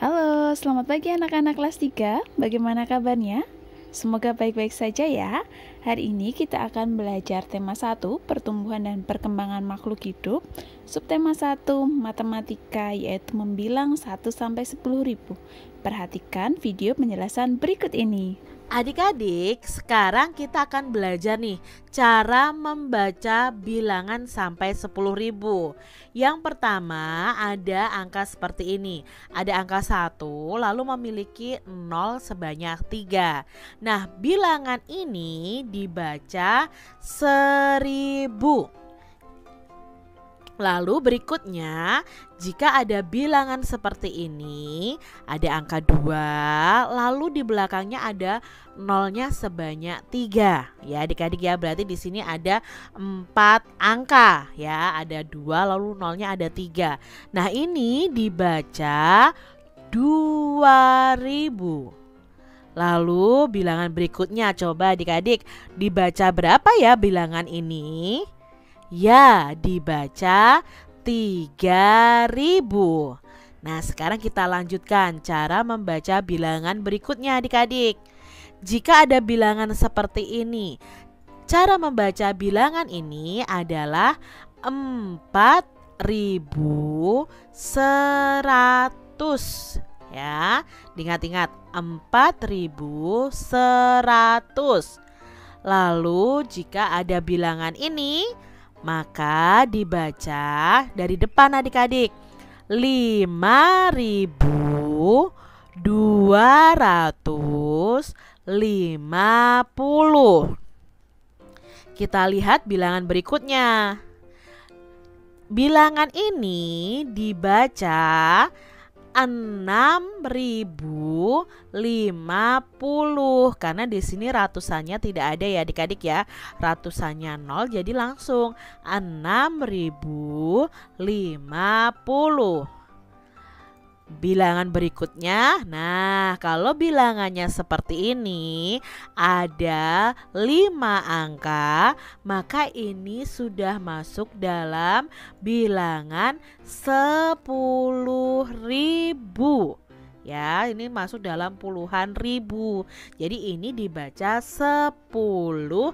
Halo, selamat pagi anak-anak kelas 3. Bagaimana kabarnya? Semoga baik-baik saja ya. Hari ini kita akan belajar tema 1, pertumbuhan dan perkembangan makhluk hidup. Subtema 1, matematika, yaitu membilang 1 sampai 10.000. Perhatikan video penjelasan berikut ini. Adik-adik, sekarang kita akan belajar nih cara membaca bilangan sampai 10.000. Yang pertama ada angka seperti ini. Ada angka 1 lalu memiliki 0 sebanyak 3. Nah, bilangan ini dibaca 1000. Lalu berikutnya, jika ada bilangan seperti ini, ada angka 2, lalu di belakangnya ada nolnya sebanyak 3. Ya, adik-adik ya, berarti di sini ada 4 angka ya, ada 2 lalu nolnya ada 3. Nah, ini dibaca 2000. Lalu bilangan berikutnya, coba adik-adik dibaca berapa ya bilangan ini? Ya, dibaca 3000. Nah, sekarang kita lanjutkan cara membaca bilangan berikutnya adik-adik. Jika ada bilangan seperti ini, cara membaca bilangan ini adalah 4100. Ya, ingat-ingat 4100. Lalu jika ada bilangan ini, maka dibaca dari depan adik-adik 5250. Kita lihat bilangan berikutnya. Bilangan ini dibaca 6050 karena di sini ratusannya tidak ada ya adik-adik ya. Ratusannya 0 jadi langsung 6050. Bilangan berikutnya, nah kalau bilangannya seperti ini ada 5 angka, maka ini sudah masuk dalam bilangan 10.000. Ya, ini masuk dalam puluhan ribu. Jadi ini dibaca 10.000.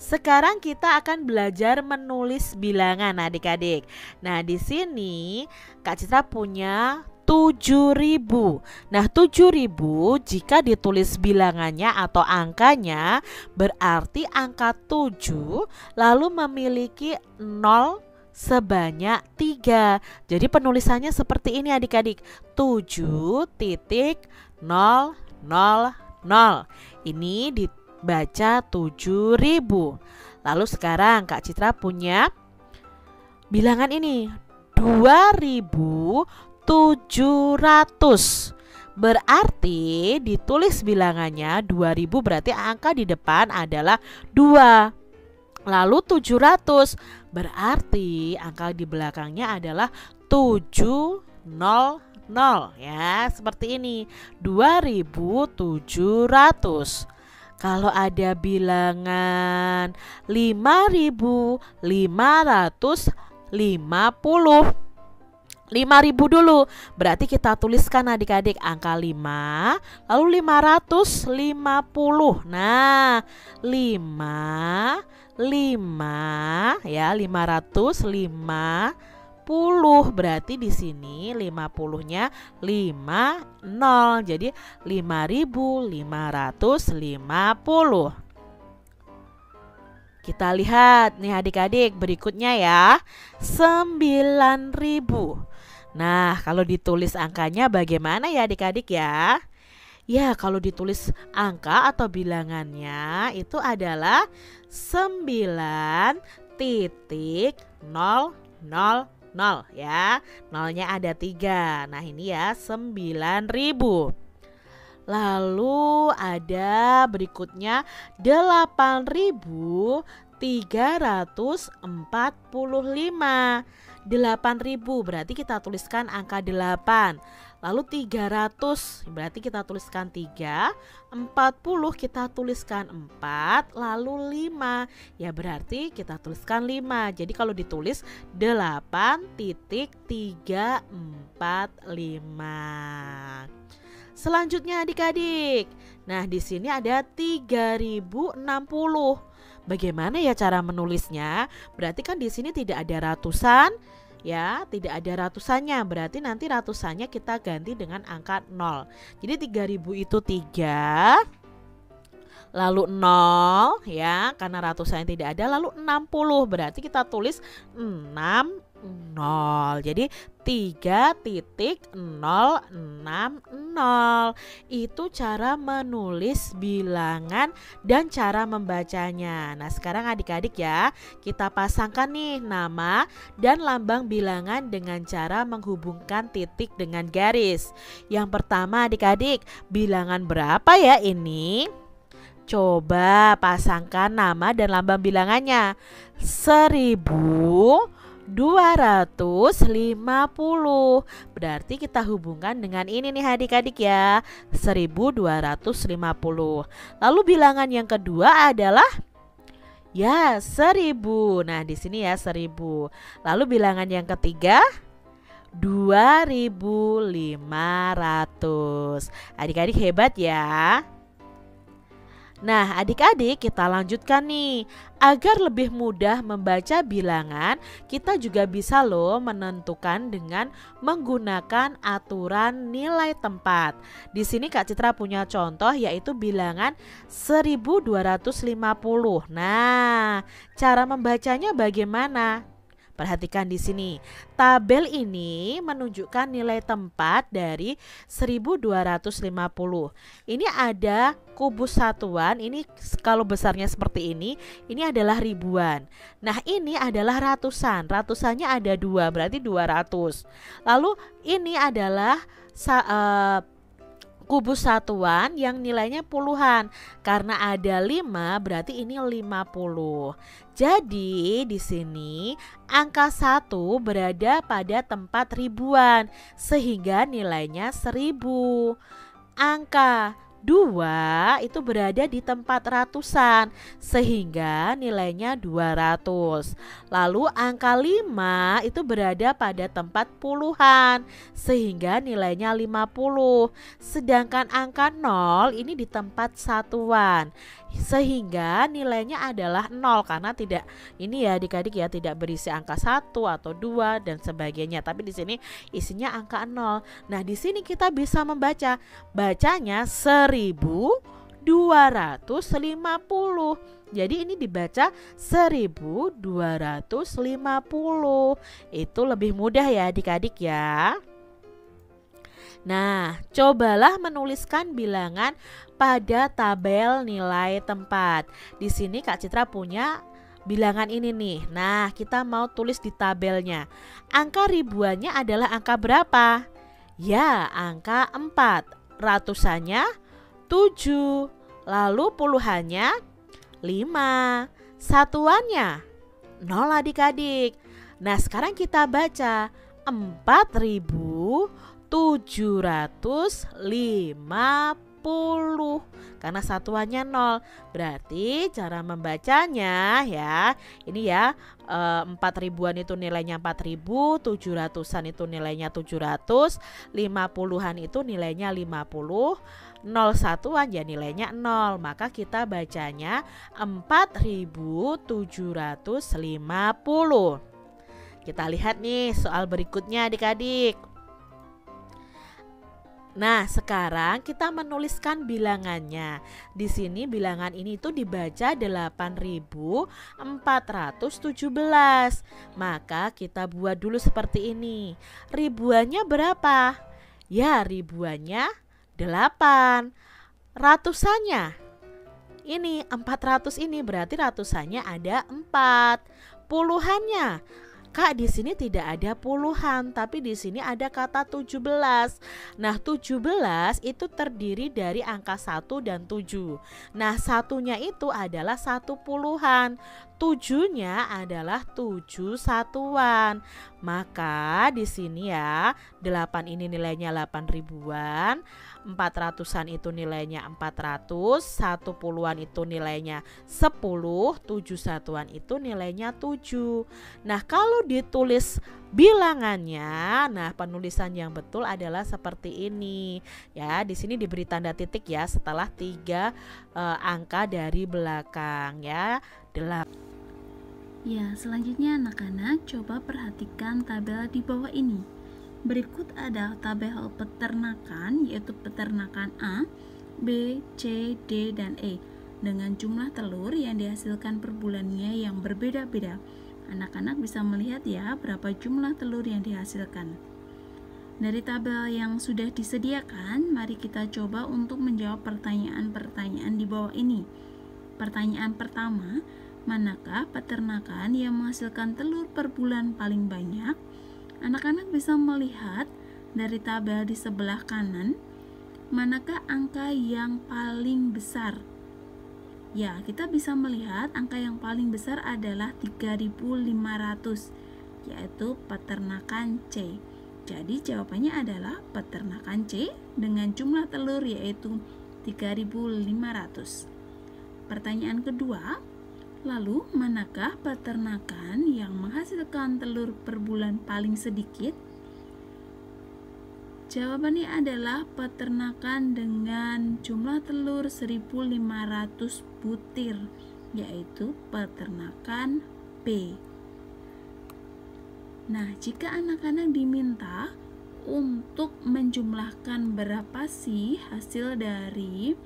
Sekarang kita akan belajar menulis bilangan adik-adik. Nah, di sini Kak Citra punya 7.000. Nah, 7.000 jika ditulis bilangannya atau angkanya berarti angka 7 lalu memiliki 0 sebanyak 3. Jadi penulisannya seperti ini adik-adik. 7.000. Ini dibaca 7.000. Lalu sekarang Kak Citra punya bilangan ini 2700. Berarti ditulis bilangannya 2000 berarti angka di depan adalah 2. Lalu 700 berarti angka di belakangnya adalah 700 ya, seperti ini 2700. Kalau ada bilangan 5550 dulu. Berarti kita tuliskan adik-adik angka 5 lalu 550. Nah, 5 ya 550. Berarti di sini 50-nya 50. Jadi 5550. Kita lihat nih adik-adik berikutnya ya 9.000. Nah, kalau ditulis angkanya bagaimana ya adik-adik ya? Ya, kalau ditulis angka atau bilangannya itu adalah 9.000 ya. Nolnya ada 3. Nah, ini ya 9.000. Lalu ada berikutnya 8.345. 8.000 berarti kita tuliskan angka 8. Lalu 300 berarti kita tuliskan 3. 40 kita tuliskan 4. Lalu 5 ya berarti kita tuliskan 5. Jadi kalau ditulis 8.345. Selanjutnya adik-adik. Nah, di sini ada 3060. Bagaimana ya cara menulisnya? Berarti kan di sini tidak ada ratusan, ya, tidak ada ratusannya. Berarti nanti ratusannya kita ganti dengan angka 0. Jadi 3000 itu 3, lalu 0 ya, karena ratusannya tidak ada, lalu 60 berarti kita tulis 60. Jadi 3.060 itu cara menulis bilangan dan cara membacanya. Nah, sekarang adik-adik ya, kita pasangkan nih nama dan lambang bilangan dengan cara menghubungkan titik dengan garis. Yang pertama adik-adik, bilangan berapa ya ini? Coba pasangkan nama dan lambang bilangannya. 1250. Berarti kita hubungkan dengan ini nih adik-adik ya, 1250. Lalu bilangan yang kedua adalah ya 1000. Nah, di sini ya 1000. Lalu bilangan yang ketiga 2500. Adik-adik hebat ya. Nah, adik-adik kita lanjutkan nih. Agar lebih mudah membaca bilangan, kita juga bisa loh menentukan dengan menggunakan aturan nilai tempat. Di sini Kak Citra punya contoh yaitu bilangan 1250. Nah, cara membacanya bagaimana? Perhatikan di sini. Tabel ini menunjukkan nilai tempat dari 1250. Ini ada kubus satuan, ini kalau besarnya seperti ini adalah ribuan. Nah, ini adalah ratusan. Ratusannya ada 2, berarti 200. Lalu ini adalah kubus satuan yang nilainya puluhan. Karena ada 5 berarti ini 50. Jadi di sini angka 1 berada pada tempat ribuan sehingga nilainya 1000. Angka 2 itu berada di tempat ratusan sehingga nilainya 200. Lalu angka 5 itu berada pada tempat puluhan sehingga nilainya 50. Sedangkan angka 0 ini di tempat satuan sehingga nilainya adalah 0 karena tidak ini ya adik-adik ya, tidak berisi angka 1 atau 2 dan sebagainya, tapi di sini isinya angka 0. Nah, di sini kita bisa membaca, bacanya 1250. Jadi ini dibaca 1250. Itu lebih mudah ya adik-adik ya. Nah, cobalah menuliskan bilangan pada tabel nilai tempat. Di sini Kak Citra punya bilangan ini nih. Nah, kita mau tulis di tabelnya. Angka ribuannya adalah angka berapa? Ya, angka 4. Ratusannya 7. Lalu puluhannya 5. Satuannya 0 adik-adik. Nah, sekarang kita baca 4.750 karena satuannya 0. Berarti cara membacanya ya, ini ya 4 ribuan itu nilainya 4000, 700-an itu nilainya 700, 50-an itu nilainya 50, 0 satuan ya nilainya 0. Maka kita bacanya 4750. Kita lihat nih soal berikutnya adik-adik. Nah, sekarang kita menuliskan bilangannya. Di sini bilangan ini tuh dibaca 8417. Maka kita buat dulu seperti ini. Ribuannya berapa? Ya, ribuannya 8. Ratusannya ini 400, ini berarti ratusannya ada 4. Puluhannya, Kak, di sini tidak ada puluhan, tapi di sini ada kata 17. Nah, 17 itu terdiri dari angka 1 dan 7. Nah, satunya itu adalah 1 puluhan. 7-nya adalah 7 satuan. Maka di sini ya, 8 ini nilainya 8 ribuan, 400-an itu nilainya 400, 1 puluhan itu nilainya 10, 7 satuan itu nilainya 7. Nah, kalau ditulis bilangannya, nah penulisan yang betul adalah seperti ini. Ya, di sini diberi tanda titik ya setelah 3 angka dari belakang ya. 8. Ya, selanjutnya anak-anak coba perhatikan tabel di bawah ini. Berikut ada tabel peternakan, yaitu peternakan A, B, C, D, dan E dengan jumlah telur yang dihasilkan per bulannya yang berbeda-beda. Anak-anak bisa melihat ya berapa jumlah telur yang dihasilkan. Dari tabel yang sudah disediakan, mari kita coba untuk menjawab pertanyaan-pertanyaan di bawah ini. Pertanyaan pertama, manakah peternakan yang menghasilkan telur per bulan paling banyak? Anak-anak bisa melihat dari tabel di sebelah kanan, manakah angka yang paling besar? Ya, kita bisa melihat angka yang paling besar adalah 3.500, yaitu peternakan C. Jadi jawabannya adalah peternakan C dengan jumlah telur yaitu 3.500. Pertanyaan kedua, lalu manakah peternakan yang menghasilkan telur per bulan paling sedikit? Jawabannya adalah peternakan dengan jumlah telur 1.500 butir, yaitu peternakan B. Nah, jika anak-anak diminta untuk menjumlahkan berapa sih hasil dari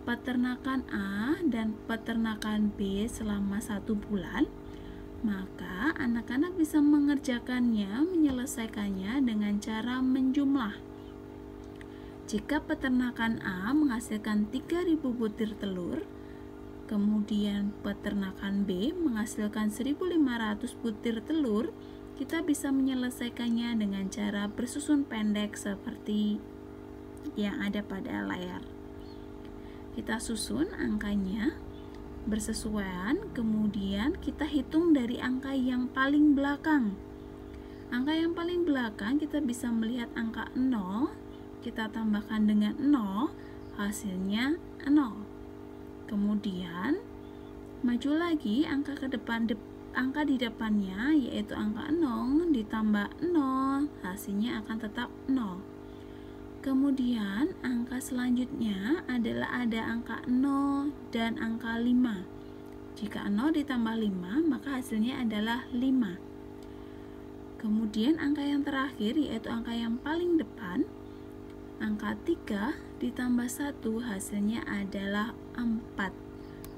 peternakan A dan peternakan B selama 1 bulan, maka anak-anak bisa mengerjakannya, menyelesaikannya dengan cara menjumlah. Jika peternakan A menghasilkan 3.000 butir telur, kemudian peternakan B menghasilkan 1.500 butir telur, kita bisa menyelesaikannya dengan cara bersusun pendek seperti yang ada pada layar. Kita susun angkanya bersesuaian, kemudian kita hitung dari angka yang paling belakang. Angka yang paling belakang kita bisa melihat angka 0, kita tambahkan dengan 0, hasilnya 0. Kemudian maju lagi angka angka di depannya, yaitu angka 0 ditambah 0, hasilnya akan tetap 0. Kemudian angka selanjutnya adalah ada angka 0 dan angka 5. Jika 0 ditambah 5, maka hasilnya adalah 5. Kemudian angka yang terakhir yaitu angka yang paling depan, angka 3 ditambah 1, hasilnya adalah 4.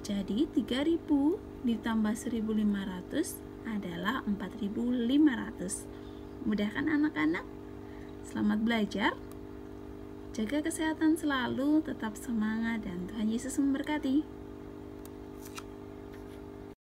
Jadi 3.000 ditambah 1.500 adalah 4.500. Mudah kan anak-anak? Selamat belajar. Jaga kesehatan selalu, tetap semangat, dan Tuhan Yesus memberkati.